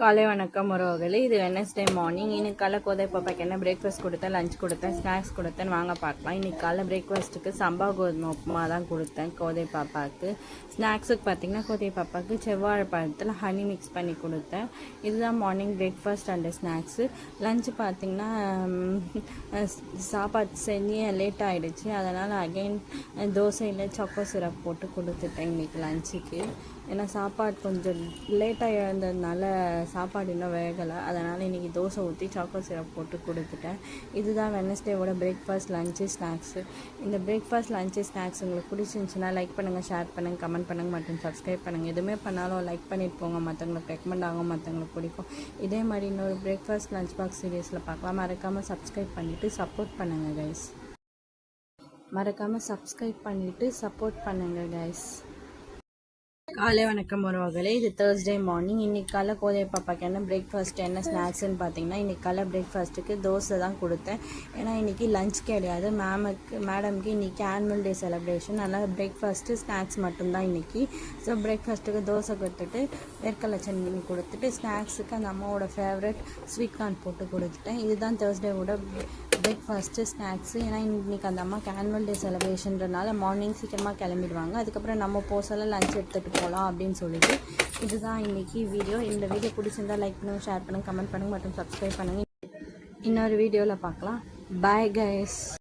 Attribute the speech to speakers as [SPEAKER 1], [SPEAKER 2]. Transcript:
[SPEAKER 1] காலை வணக்கம் உறவுகளே. இது வெனஸ்டே மார்னிங். இன்னைக்கு காலை கோதை பாப்பாக்கு என்ன பிரேக்ஃபாஸ்ட் கொடுத்தேன், லஞ்ச் கொடுத்தேன், ஸ்நாக்ஸ் கொடுத்தேன் வாங்க பார்க்கலாம். இன்றைக்கி காலை பிரேக்ஃபாஸ்ட்டுக்கு சம்பா கோதுமை உப்புமா தான் கொடுத்தேன் கோதை பாப்பாவுக்கு. ஸ்நாக்ஸுக்கு பார்த்திங்கன்னா கோதை பாப்பாவுக்கு செவ்வாழை பழத்தில் ஹனி மிக்ஸ் பண்ணி கொடுத்தேன். இதுதான் morning breakfast and snacks. Lunch பார்த்திங்கன்னா சாப்பாடு செஞ்சு லேட் ஆகிடுச்சு, அதனால் அகெயின் தோசையில் சாக்கோ சிரப் போட்டு கொடுத்துட்டேன் இன்றைக்கி லஞ்சுக்கு. ஏன்னா சாப்பாடு கொஞ்சம் லேட்டாக எழுந்ததுனால சாப்பாடு இன்னும் வேகலை, அதனால் இன்றைக்கி தோசை ஊற்றி சாக்கோ சிரப் போட்டு கொடுத்துட்டேன். இதுதான் வெனஸ்டேவோட பிரேக்ஃபாஸ்ட், லஞ்சு, ஸ்நாக்ஸு. இந்த பிரேக்ஃபாஸ்ட், லஞ்சு, ஸ்நாக்ஸ் உங்களுக்கு பிடிச்சிருந்துச்சுன்னா லைக் பண்ணுங்கள், ஷேர் பண்ணுங்கள், கமெண்ட் பண்ணுங்கள் மற்றும் சப்ஸ்கிரைப் பண்ணுங்கள். எதுவுமே பண்ணாலும் லைக் பண்ணிட்டு போங்க, மற்றவங்களுக்கு ரெக்கமெண்ட் ஆகும், மற்றவங்களுக்கு பிடிக்கும். இதே மாதிரி இன்னொரு பிரேக்ஃபாஸ்ட் லஞ்ச் பாக்ஸ் சீரீஸில் பார்க்கலாம். மறக்காமல் சப்ஸ்கிரைப் பண்ணிவிட்டு சப்போர்ட் பண்ணுங்கள் கைஸ். மறக்காமல் சப்ஸ்கிரைப் பண்ணிவிட்டு சப்போர்ட் பண்ணுங்கள் கைஸ். காலை வணக்கம் உறவுகளே. இது தேர்ஸ்டே மார்னிங். இன்றைக்கி காலை கோதை பாப்பாக்கு என்ன பிரேக்ஃபாஸ்ட் என்ன ஸ்நாக்ஸ்ன்னு பார்த்தீங்கன்னா, இன்றைக்கி காலை பிரேக்ஃபாஸ்ட்டுக்கு தோசை தான் கொடுத்தேன். ஏன்னா இன்றைக்கி லஞ்ச் கிடையாது, மேடம்க்கு இன்றைக்கி ஆனுவல் டே செலிப்ரேஷன், அதனால் பிரேக்ஃபாஸ்ட்டு ஸ்நாக்ஸ் மட்டும்தான் இன்றைக்கி. ஸோ பிரேக்ஃபாஸ்ட்டுக்கு தோசை கொடுத்துட்டு வேர்க்கடலை சட்னி கொடுத்துட்டு ஸ்நாக்ஸுக்கு அந்த அம்மாவோட ஃபேவரட் ஸ்வீட் கார்ன் போட்டு கொடுத்துட்டேன். இதுதான் தேர்ஸ்டேவோட பிரேக்ஃபாஸ்ட்டு ஸ்நாக்ஸு. ஏன்னா இன்றைக்கி அந்த அம்மாவுக்கு ஆனுவல் டே செலிப்ரேஷன்றனால மார்னிங் சீக்கிரமாக கிளம்பிடுவாங்க. அதுக்கப்புறம் நம்ம போசெல்லாம் லஞ்ச் எடுத்துகிட்டு போகலாம் அப்படின்னு சொல்லிட்டு இதுதான் இன்றைக்கி வீடியோ. இந்த வீடியோ பிடிச்சிருந்தால் லைக் பண்ணுங்கள், ஷேர் பண்ணுங்கள், கமெண்ட் பண்ணுங்கள் மற்றும் சப்ஸ்கிரைப் பண்ணுங்கள். இன்னொரு வீடியோவில் பார்க்கலாம். Bye guys.